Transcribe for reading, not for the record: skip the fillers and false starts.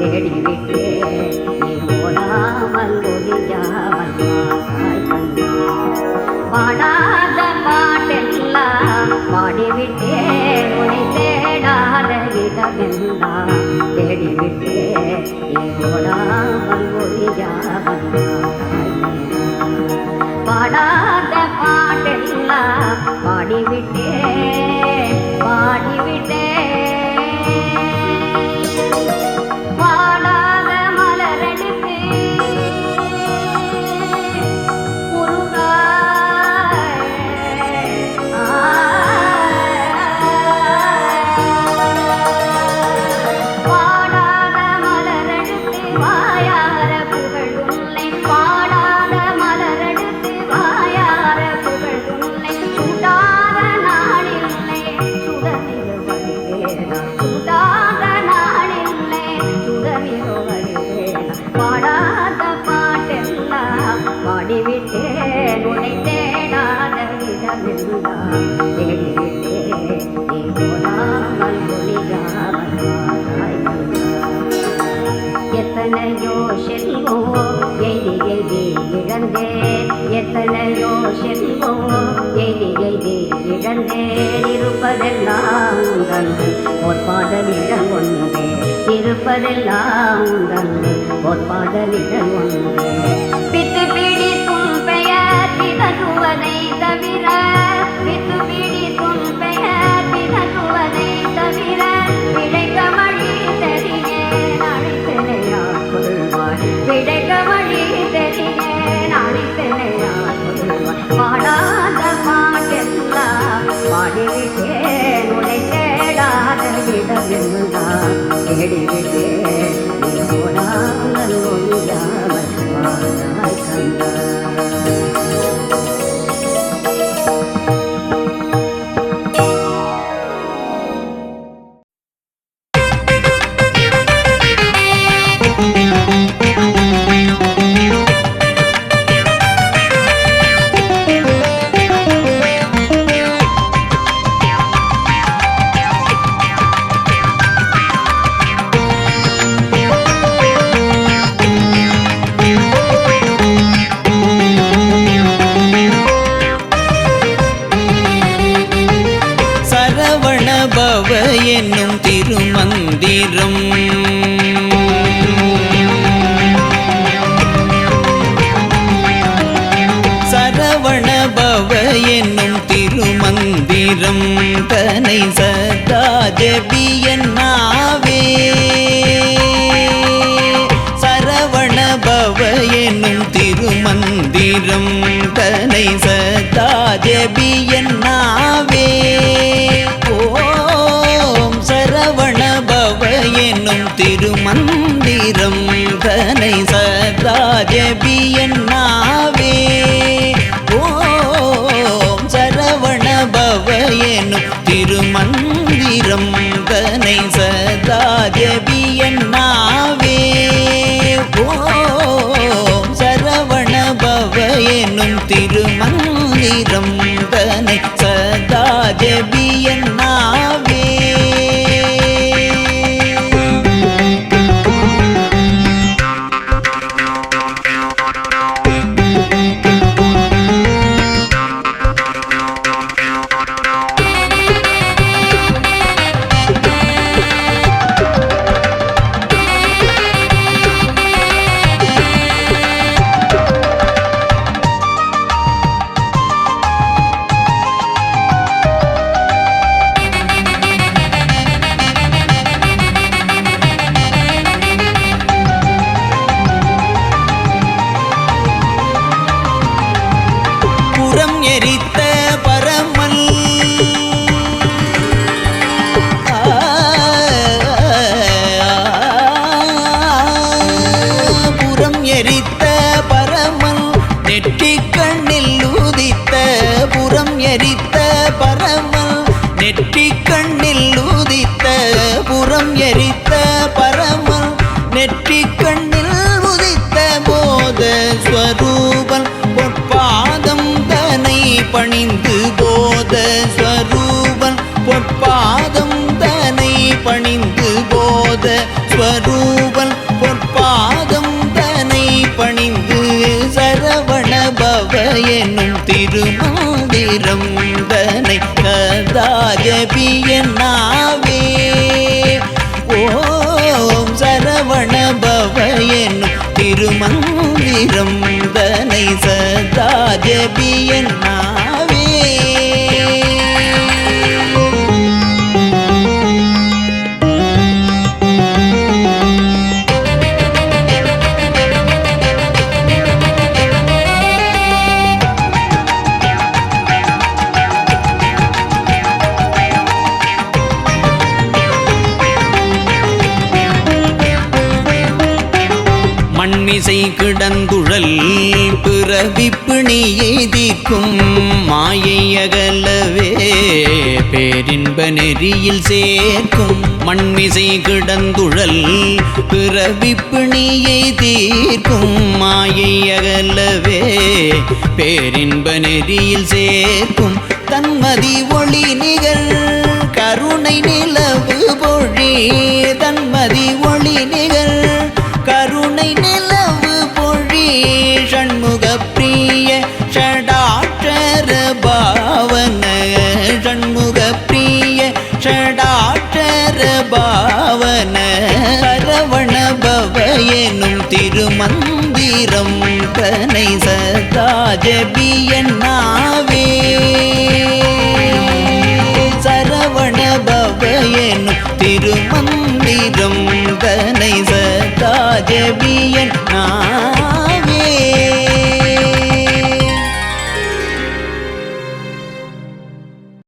தேடிவிட்டே நீ ஓடாமல் ஒழியாமல் பாடாத பாட்டெல்லாம் பாடிவிட்டே உனை தேடாத இடமெல்லாம் தேடிவிட்டே நீ ஓடாமல் ஒழியாமல் பாடாத பாட்டெல்லாம் பாடிவிட்டே பாடிவிட்டே பாடிவிட்டேன் உன்னை தேடாத இடமெல்லாம் தேடிவிட்டே நீ போடாமல் ஒழியாமல் எத்தனையோ செல்வம் எய்தி எய்தி இழந்தேன் எத்தனையோ செல்வம் எய்தி எய்தி இழந்தேன் இருப்பதெல்லாம் உங்கள் பொற்பாதலிடம் ஒன்றே இருப்பதெல்லாம் உங்கள் பொற்பாதலிடம் ஒன்றே பித்து பிடிக்கும் பெயர் பிதகுவதை தவிர பித்து பிடிக்கும் பெயர் பிதகுவதை தவிர விடைக்க வழி தெரிய அழைத்தனையார் கொள்வார் விடைக்க வழி தெரிய அழைத்தனையார் கொள்வார் பாடாத பாட்டெல்லாம் பாடிவிட்டேன் உன்னை தேடாத இடமெல்லாம் தேடிவிட்டேன் நீ போடாமல் ஒழியாமல் வாழாய் கண்டா என்னும் திருமந்திரம் சரவண பவ என்னும் திருமந்திரம் தனை சதா ஜபியன்னாவே சரவண பவ என்னும் திருமந்திரம் தனை சதா ஜபியன்னாவே சரவண பவ என்னும் திருமந்திரம் தனை சதா ஜபியன்னாவே ஓம் சரவண பவ என்னும் திருமந்திரம் தனை சதா ஜபியன்னாவே ஓம் சரவண பவ என்னும் திருமந்திரம் தனை சதா ஜபியன்னாவே எரித்த பரமல் புறம் எரித்த பரமல் நெற்றி கண்ணில் ஊதித்த புறம் எரித்த பரமல் நெற்றி கண்ணில் ஊதித்த புறம் எரித்த பரமல் நெற்றி கண்ணில் உதித்த போத ஸ்வரூபன் பொற்பாதம் பணிந்து போத ஸ்வரூபன் பொற்பாதம் தனை பணிந்து போத ஸ்வரூபன் பொற்பாதம் தனை பணிந்து சரவண பவ எனும் திருமந்திரம் தனை சதா ஜபியனாவே. ஓம் சரவண பவ எனும் திருமந்திரம் தனை சதா ஜபியனாவே. மண்மிசை கிடந்துழல் பிறவிப்பிணியை தீர்க்கும் மாயை அகலவே பேரின்ப நெறியில் சேர்க்கும். மண்மிசை கிடந்துழல் பிறவிப்பிணியை தீர்க்கும் மாயை அகலவே பேரின்ப நெறியில் சேர்க்கும். தன்மதி ஒளி நிகழ் கருணை நிலவு பொழி தன்மதி ஒளி நிகழ் கருணை நிலவு பொழி ஷண்முக பிரிய ஷடாட்சர பாவன ஷண்முக பிரிய ஷடாட்சர பாவன சரவண பவ எனும் திருமந்திரம் தனை சதா ஜபியனாவே. சரவண பவ எனும் திருமந்திரம் தனை சதா ஜபி